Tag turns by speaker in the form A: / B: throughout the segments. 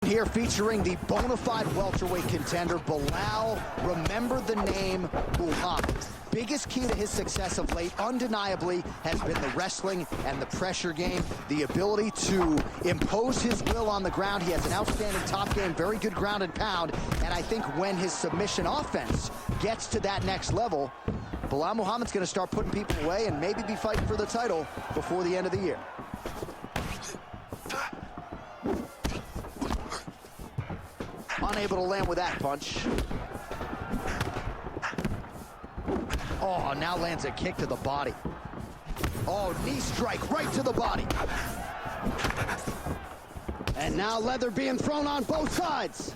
A: here featuring the bona fide welterweight contender, Belal. Remember the name Muhammed. Biggest key to his success of late, undeniably, has been the wrestling and the pressure game, the ability to impose his will on the ground. He has an outstanding top game, very good ground and pound, and I think when his submission offense gets to that next level, Belal Muhammed's going to start putting people away and maybe be fighting for the title before the end of the year. Unable to land with that punch. Oh, now lands a kick to the body. Oh, knee strike right to the body. And now leather being thrown on both sides.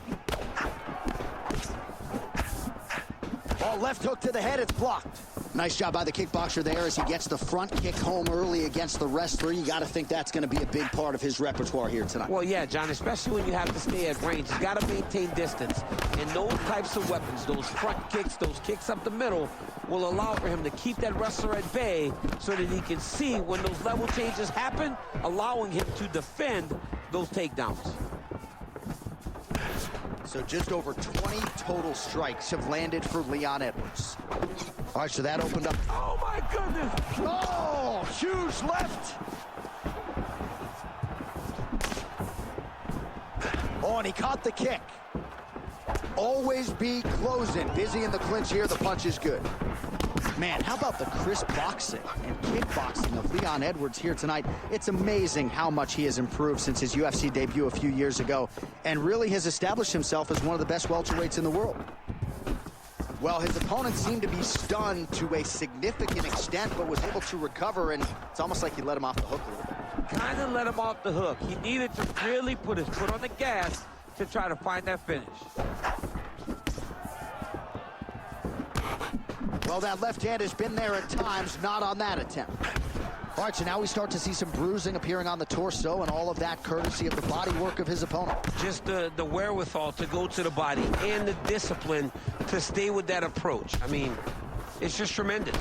A: Oh, left hook to the head, it's blocked. Nice job by the kickboxer there as he gets the front kick home early against the wrestler. You got to think that's going to be a big part of his repertoire here tonight.
B: Well, yeah, John, especially when you have to stay at range. You got to maintain distance. And those types of weapons, those front kicks, those kicks up the middle, will allow for him to keep that wrestler at bay so that he can see when those level changes happen, allowing him to defend those takedowns.
A: So just over 20 total strikes have landed for Leon Edwards. All right, so that opened up.
B: Oh, my goodness.
A: Oh, huge left. Oh, and he caught the kick. Always be closing. Busy in the clinch here. The punch is good. Man, how about the crisp boxing and kickboxing of Leon Edwards here tonight? It's amazing how much he has improved since his UFC debut a few years ago and really has established himself as one of the best welterweights in the world. Well, his opponent seemed to be stunned to a significant extent, but was able to recover, and it's almost like he let him off the hook a little bit.
B: Kind of let him off the hook. He needed to really put his foot on the gas to try to find that finish.
A: Well, that left hand has been there at times, not on that attempt. All right, so now we start to see some bruising appearing on the torso, and all of that courtesy of the body work of his opponent.
B: Just the wherewithal to go to the body and the discipline to stay with that approach. I mean, it's just tremendous.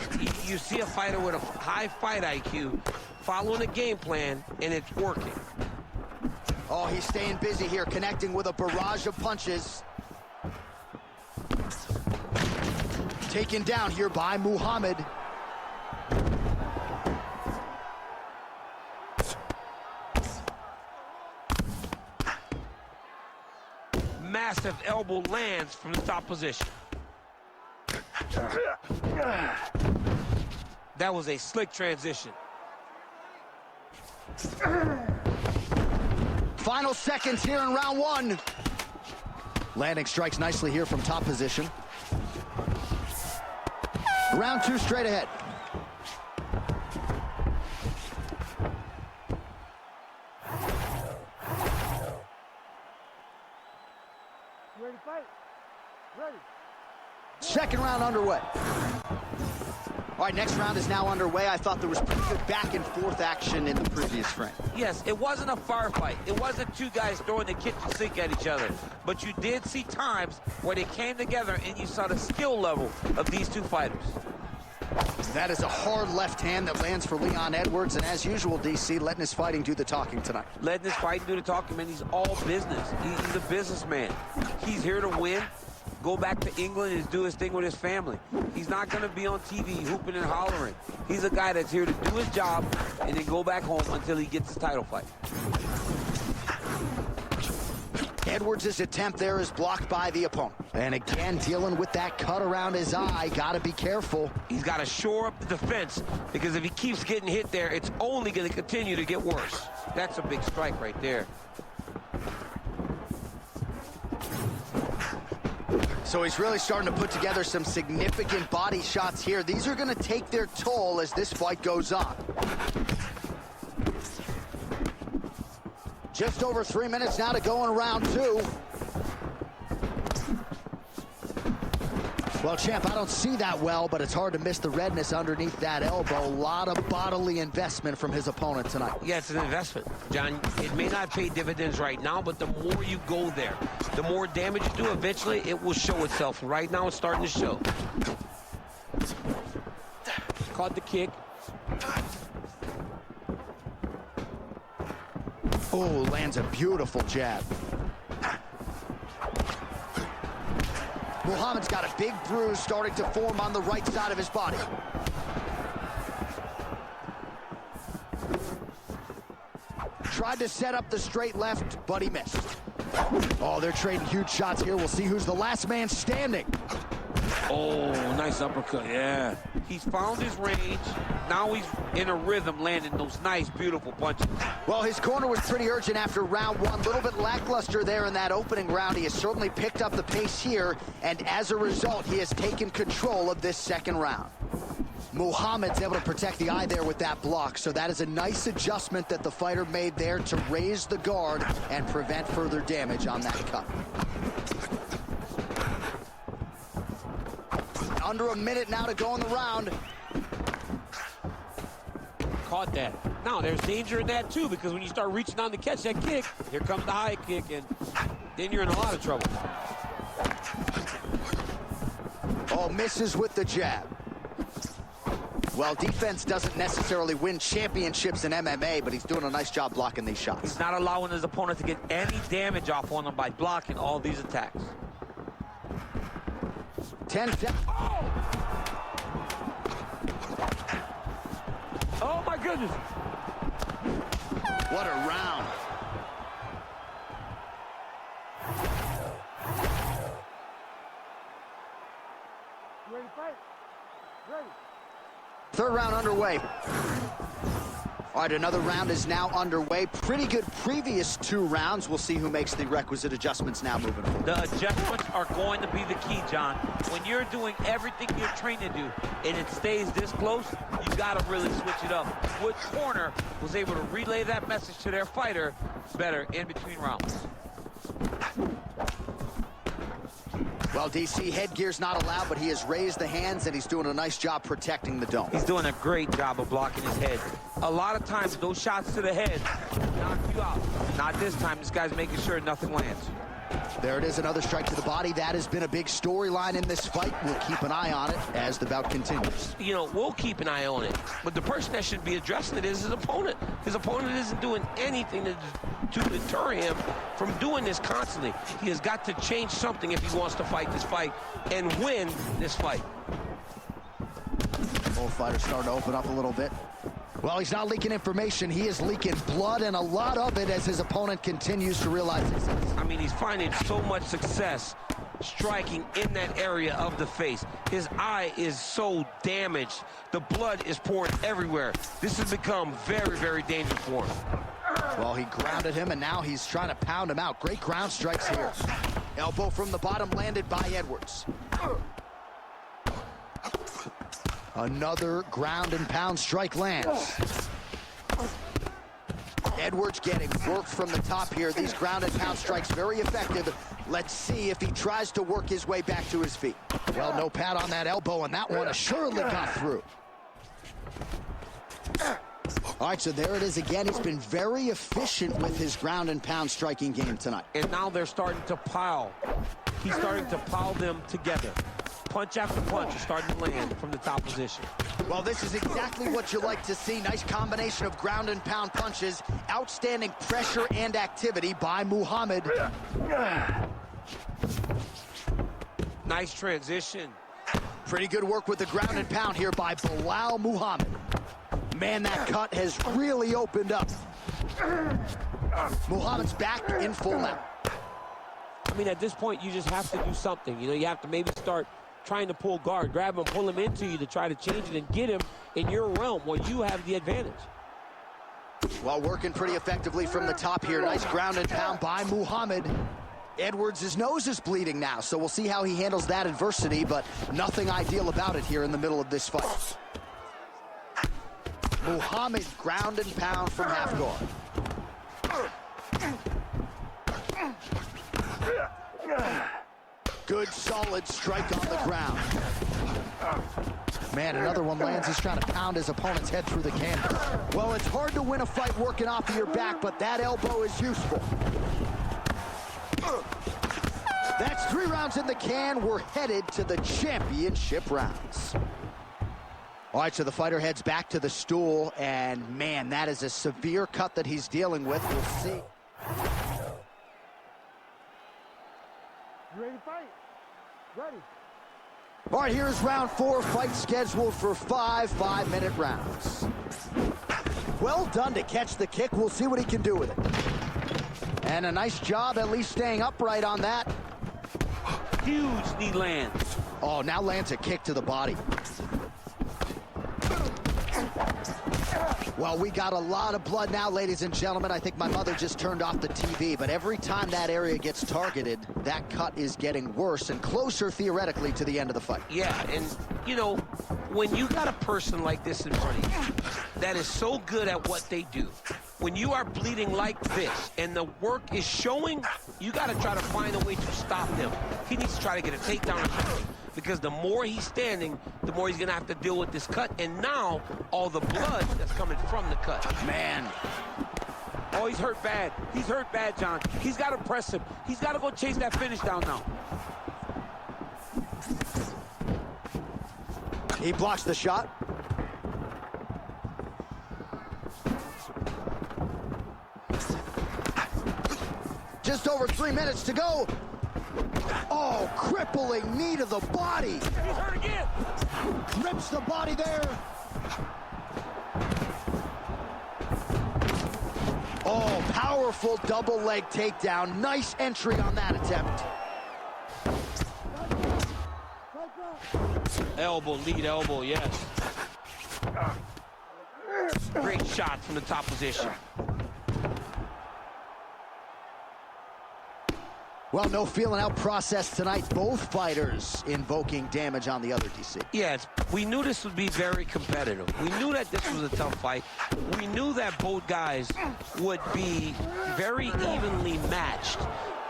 B: You see a fighter with a high fight IQ following a game plan, and it's working.
A: Oh, he's staying busy here, connecting with a barrage of punches. Taken down here by Muhammed.
B: Massive elbow lands from the top position. That was a slick transition.
A: Final seconds here in round one. Landing strikes nicely here from top position. Round two straight ahead.
C: You ready to fight? Ready.
A: Second round underway. All right, next round is now underway. I thought there was pretty good back and forth action in the previous frame.
B: Yes, it wasn't a firefight. It wasn't two guys throwing the kitchen sink at each other. But you did see times where they came together and you saw the skill level of these two fighters.
A: That is a hard left hand that lands for Leon Edwards. And as usual, DC, letting his fighting do the talking tonight.
B: Letting his fighting do the talking, man. He's all business. He's a businessman. He's here to win. Go back to England and do his thing with his family. He's not going to be on TV hooping and hollering. He's a guy that's here to do his job and then go back home until he gets his title fight.
A: Edwards' attempt there is blocked by the opponent. And again, dealing with that cut around his eye. Got to be careful.
B: He's got to shore up the defense because if he keeps getting hit there, it's only going to continue to get worse. That's a big strike right there.
A: So he's really starting to put together some significant body shots here. These are going to take their toll as this fight goes on. Just over 3 minutes now to go in round two. Well, champ, I don't see that well, but it's hard to miss the redness underneath that elbow. A lot of bodily investment from his opponent tonight.
B: Yeah, it's an investment, John. It may not pay dividends right now, but the more you go there, the more damage you do, eventually it will show itself. Right now, it's starting to show. Caught the kick.
A: Oh, lands a beautiful jab. Muhammed's got a big bruise starting to form on the right side of his body. Tried to set up the straight left, but he missed. Oh, they're trading huge shots here. We'll see who's the last man standing.
B: Oh, nice uppercut, yeah. He's found his range. Now he's in a rhythm, landing those nice, beautiful punches.
A: Well, his corner was pretty urgent after round one. A little bit lackluster there in that opening round. He has certainly picked up the pace here, and as a result, he has taken control of this second round. Muhammad's able to protect the eye there with that block, so that is a nice adjustment that the fighter made there to raise the guard and prevent further damage on that cut. Under a minute now to go in the round.
B: Caught that. Now, there's danger in that, too, because when you start reaching down to catch that kick, here comes the high kick, and then you're in a lot of trouble.
A: Oh, misses with the jab. Well, defense doesn't necessarily win championships in MMA, but he's doing a nice job blocking these shots.
B: He's not allowing his opponent to get any damage off on him by blocking all these attacks.
A: 10 seconds.
B: Oh, my goodness.
A: What a round.
C: You ready to fight? Ready.
A: Third round underway. All right, another round is now underway. Pretty good previous two rounds. We'll see who makes the requisite adjustments now moving forward.
B: The adjustments are going to be the key, John. When you're doing everything you're trained to do and it stays this close, you got to really switch it up. Which corner was able to relay that message to their fighter better in between rounds?
A: Well, DC, headgear's not allowed, but he has raised the hands, and he's doing a nice job protecting the dome.
B: He's doing a great job of blocking his head. A lot of times, those shots to the head knock you out. Not this time. This guy's making sure nothing lands.
A: There it is, another strike to the body. That has been a big storyline in this fight. We'll keep an eye on it as the bout continues.
B: You know, we'll keep an eye on it. But the person that should be addressing it is his opponent. His opponent isn't doing anything to deter him from doing this constantly. He has got to change something if he wants to fight this fight and win this fight.
A: Both fighters starting to open up a little bit. Well, he's not leaking information. He is leaking blood, and a lot of it as his opponent continues to realize success.
B: I mean, he's finding so much success striking in that area of the face. His eye is so damaged. The blood is pouring everywhere. This has become very, very dangerous for him.
A: Well, he grounded him, and now he's trying to pound him out. Great ground strikes here. Elbow from the bottom landed by Edwards. Another ground and pound strike lands. Edwards getting worked from the top here. These ground and pound strikes very effective. Let's see if he tries to work his way back to his feet. Well, no pad on that elbow, and that one assuredly got through. All right, so there it is again. He's been very efficient with his ground and pound striking game tonight.
B: And now they're starting to pile. He's starting to pile them together. Punch after punch is starting to land from the top position.
A: Well, this is exactly what you like to see. Nice combination of ground and pound punches. Outstanding pressure and activity by Muhammad.
B: Nice transition.
A: Pretty good work with the ground and pound here by Belal Muhammed. Man, that cut has really opened up. Muhammad's back in full now.
B: I mean, at this point, you just have to do something. You know, you have to maybe start trying to pull guard, grab him, pull him into you to try to change it and get him in your realm where you have the advantage.
A: Well, working pretty effectively from the top here. Nice ground and pound by Muhammad. Edwards' nose is bleeding now, so we'll see how he handles that adversity, but nothing ideal about it here in the middle of this fight. Muhammad ground and pound from half guard. Good, solid strike on the ground. Man, another one lands. He's trying to pound his opponent's head through the canvas. Well, it's hard to win a fight working off of your back, but that elbow is useful. That's 3 rounds in the can. We're headed to the championship rounds. All right, so the fighter heads back to the stool, and man, that is a severe cut that he's dealing with. We'll see.
C: You ready to fight? Ready.
A: All right, here's round 4. Fight scheduled for 5 5-minute rounds. Well done to catch the kick. We'll see what he can do with it. And a nice job at least staying upright on that.
B: Huge knee lands.
A: Oh, now lands a kick to the body. Well, we got a lot of blood now, ladies and gentlemen. I think my mother just turned off the TV, but every time that area gets targeted, that cut is getting worse and closer, theoretically, to the end of the fight.
B: Yeah, and, you know, when you got a person like this in front of you that is so good at what they do, when you are bleeding like this and the work is showing, you got to try to find a way to stop him. He needs to try to get a takedown or something, because the more he's standing, the more he's going to have to deal with this cut. And now, all the blood that's coming from the cut.
A: Man.
B: Oh, he's hurt bad. He's hurt bad, John. He's got to press him. He's got to go chase that finish down now.
A: He blocks the shot. Just over 3 minutes to go. Oh, crippling knee to the body.
B: He's hurt again.
A: Rips the body there. Oh, powerful double leg takedown. Nice entry on that attempt.
B: Elbow, lead elbow, yes. Great shot from the top position.
A: Well, no feeling out process tonight. Both fighters invoking damage on the other, DC.
B: Yes, we knew this would be very competitive. We knew that this was a tough fight. We knew that both guys would be very evenly matched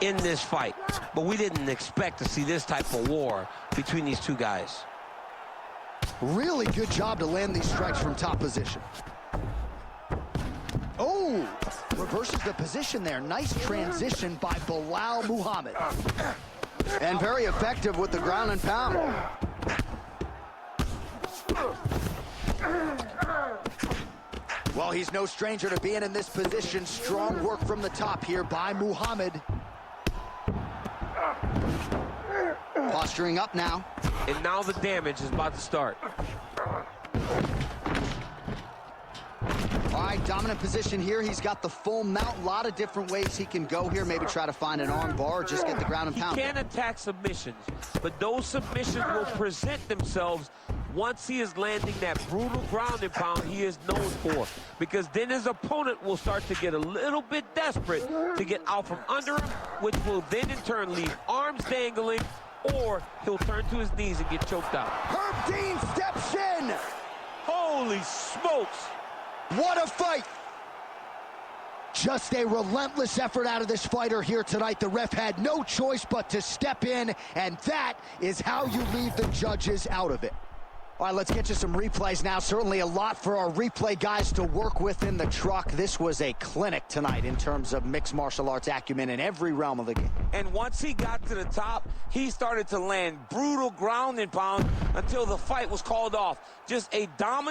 B: in this fight. But we didn't expect to see this type of war between these two guys.
A: Really good job to land these strikes from top position. Oh, reverses the position there. Nice transition by Belal Muhammed. And very effective with the ground and pound. Well, he's no stranger to being in this position. Strong work from the top here by Muhammed. Posturing up now.
B: And now the damage is about to start.
A: All right, dominant position here. He's got the full mount. A lot of different ways he can go here. Maybe try to find an arm bar or just get the ground and pound.
B: He can attack submissions, but those submissions will present themselves once he is landing that brutal ground and pound he is known for. Because then his opponent will start to get a little bit desperate to get out from under him, which will then in turn leave arms dangling, or he'll turn to his knees and get choked out.
A: Herb Dean steps in.
B: Holy smokes.
A: What a fight! Just a relentless effort out of this fighter here tonight. The ref had no choice but to step in, and that is how you leave the judges out of it. All right, let's get you some replays now. Certainly a lot for our replay guys to work with in the truck. This was a clinic tonight in terms of mixed martial arts acumen in every realm of the game.
B: And once he got to the top, he started to land brutal ground and pound until the fight was called off. Just a dominant